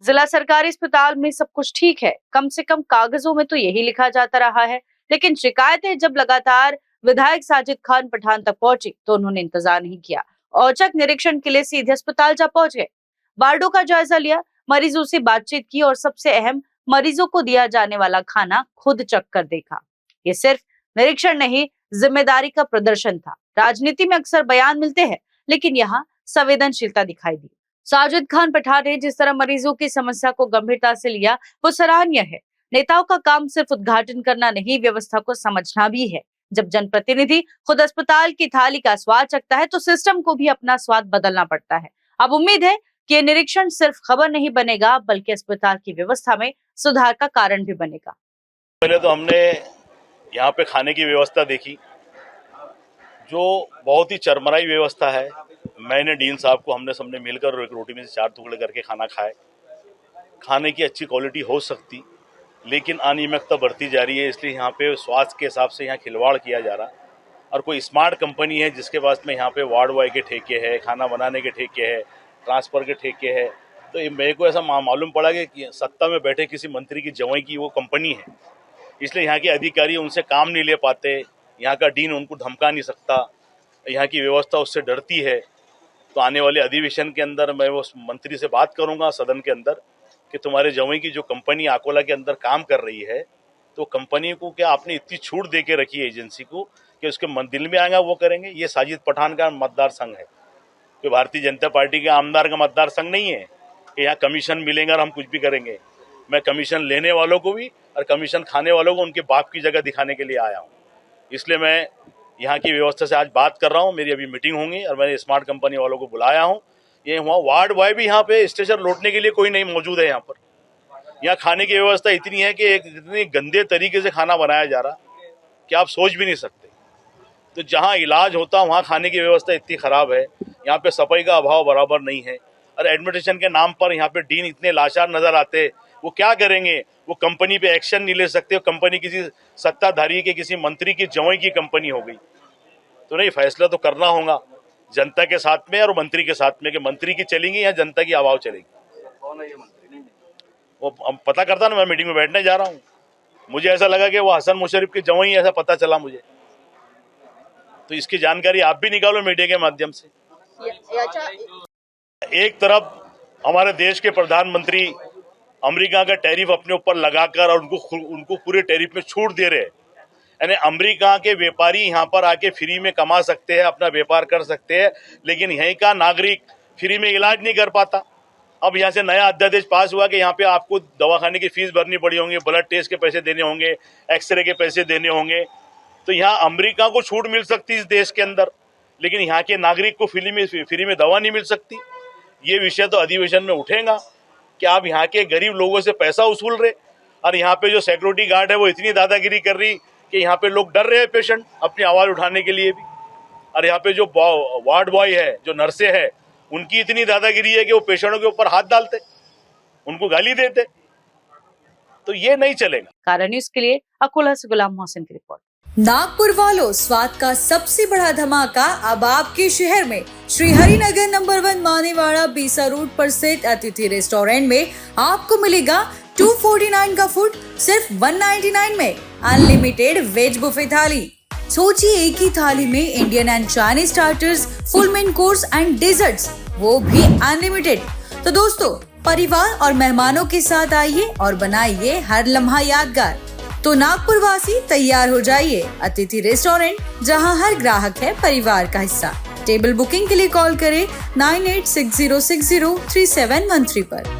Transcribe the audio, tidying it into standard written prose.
जिला सरकारी अस्पताल में सब कुछ ठीक है, कम से कम कागजों में तो यही लिखा जाता रहा है। लेकिन शिकायतें जब लगातार विधायक साजिद खान पठान तक पहुंची तो उन्होंने इंतजार नहीं किया। औचक निरीक्षण के लिए सीधे अस्पताल जा पहुंच गए, वार्डों का जायजा लिया, मरीजों से बातचीत की और सबसे अहम, मरीजों को दिया जाने वाला खाना खुद चख कर देखा। ये सिर्फ निरीक्षण नहीं, जिम्मेदारी का प्रदर्शन था। राजनीति में अक्सर बयान मिलते हैं, लेकिन यहाँ संवेदनशीलता दिखाई दी। साजिद खान पठान ने जिस तरह मरीजों की समस्या को गंभीरता से लिया, वो सराहनीय है। नेताओं का काम सिर्फ उद्घाटन करना नहीं, व्यवस्था को समझना भी है। जब जनप्रतिनिधि खुद अस्पताल की थाली का स्वाद चखता है तो सिस्टम को भी अपना स्वाद बदलना पड़ता है। अब उम्मीद है कि ये निरीक्षण सिर्फ खबर नहीं बनेगा, बल्कि अस्पताल की व्यवस्था में सुधार का कारण भी बनेगा। पहले तो हमने यहाँ पे खाने की व्यवस्था देखी, जो बहुत ही चरमराई व्यवस्था है। मैंने डीन साहब को हमने सबने मिलकर एक रोटी में से 4 टुकड़े करके खाना खाए। खाने की अच्छी क्वालिटी हो सकती, लेकिन अनियमितता बढ़ती जा रही है। इसलिए यहाँ पे स्वास्थ्य के हिसाब से यहाँ खिलवाड़ किया जा रहा। और कोई स्मार्ट कंपनी है जिसके पास में यहाँ पे वार्ड बॉय के ठेके है, खाना बनाने के ठेके है, ट्रांसफर के ठेके है। तो मेरे को ऐसा मालूम पड़ा कि सत्ता में बैठे किसी मंत्री की जवाई की वो कंपनी है। इसलिए यहाँ के अधिकारी उनसे काम नहीं ले पाते। यहाँ का डीन उनको धमका नहीं सकता, यहाँ की व्यवस्था उससे डरती है। तो आने वाले अधिवेशन के अंदर मैं वो मंत्री से बात करूंगा सदन के अंदर कि तुम्हारे जवाई की जो कंपनी अकोला के अंदर काम कर रही है, तो कंपनी को क्या आपने इतनी छूट दे के रखी है एजेंसी को कि उसके दिल में आएगा वो करेंगे। ये साजिद पठान का मतदार संघ है, कोई भारतीय जनता पार्टी के आमदार का मतदार संघ नहीं है कि यहाँ कमीशन मिलेगा और हम कुछ भी करेंगे। मैं कमीशन लेने वालों को भी और कमीशन खाने वालों को उनके बाप की जगह दिखाने के लिए आया हूँ। इसलिए मैं यहाँ की व्यवस्था से आज बात कर रहा हूँ। मेरी अभी मीटिंग होंगी और मैंने स्मार्ट कंपनी वालों को बुलाया हूँ। ये हुआ वार्ड बॉय भी यहाँ पे स्टेशन लौटने के लिए कोई नहीं मौजूद है। यहाँ खाने की व्यवस्था इतनी है कि एक इतनी गंदे तरीके से खाना बनाया जा रहा कि आप सोच भी नहीं सकते। तो जहाँ इलाज होता वहाँ खाने की व्यवस्था इतनी खराब है। यहाँ पे सफाई का अभाव बराबर नहीं है और एडमिनिस्ट्रेशन के नाम पर यहाँ पे डीन इतने लाचार नजर आते। वो क्या करेंगे? वो कंपनी पे एक्शन नहीं ले सकते। कंपनी किसी सत्ताधारी के, किसी मंत्री की जवाई की कंपनी हो गई। तो नहीं, फैसला तो करना होगा जनता के साथ में और मंत्री के साथ में कि मंत्री की चलेंगी या जनता की आवाज चलेगी। कौन है ये मंत्री? वो पता करता ना, मैं मीटिंग में बैठने जा रहा हूँ। मुझे ऐसा लगा कि वो हसन मुशर्रफ के जवाई, ऐसा पता चला मुझे। तो इसकी जानकारी आप भी निकालो मीडिया के माध्यम से। एक तरफ हमारे देश के प्रधानमंत्री अमेरिका का टैरिफ अपने ऊपर लगाकर और उनको पूरे टैरिफ में छूट दे रहे हैं। यानी अमेरिका के व्यापारी यहाँ पर आके फ्री में कमा सकते हैं, अपना व्यापार कर सकते हैं, लेकिन यहीं का नागरिक फ्री में इलाज नहीं कर पाता। अब यहाँ से नया अध्यादेश पास हुआ कि यहाँ पे आपको दवाखाने की फीस भरनी पड़ी होंगी, ब्लड टेस्ट के पैसे देने होंगे, एक्सरे के पैसे देने होंगे। तो यहाँ अमेरिका को छूट मिल सकती है इस देश के अंदर, लेकिन यहाँ के नागरिक को फ्री में दवा नहीं मिल सकती। ये विषय तो अधिवेशन में उठेगा कि आप यहाँ के गरीब लोगों से पैसा वसूल रहे और यहाँ पे जो सिक्योरिटी गार्ड है वो इतनी दादागिरी कर रही कि यहाँ पे लोग डर रहे हैं पेशेंट अपनी आवाज उठाने के लिए भी। और यहाँ पे जो वार्ड बॉय है, जो नर्से है, उनकी इतनी दादागिरी है कि वो पेशेंटों के ऊपर हाथ डालते, उनको गाली देते। तो ये नहीं चलेगा। कारण न्यूज़ के लिए अकोला से गुलाम मोहसिन की रिपोर्ट। नागपुर वालों, स्वाद का सबसे बड़ा धमाका अब आपके शहर में श्री हरिनगर नंबर 1 मानेवाड़ा बीसा रोड पर स्थित अतिथि रेस्टोरेंट में आपको मिलेगा 249 का फूड सिर्फ 199 में। अनलिमिटेड वेज बुफे थाली। सोचिए, एक ही थाली में Indian and Chinese starters, full main course and desserts, वो भी अनलिमिटेड। तो दोस्तों, परिवार और मेहमानों के साथ आइए और बनाइए हर लम्हा यादगार। तो नागपुर वासी तैयार हो जाइए। अतिथि रेस्टोरेंट, जहां हर ग्राहक है परिवार का हिस्सा। टेबल बुकिंग के लिए कॉल करें 9860603713 पर।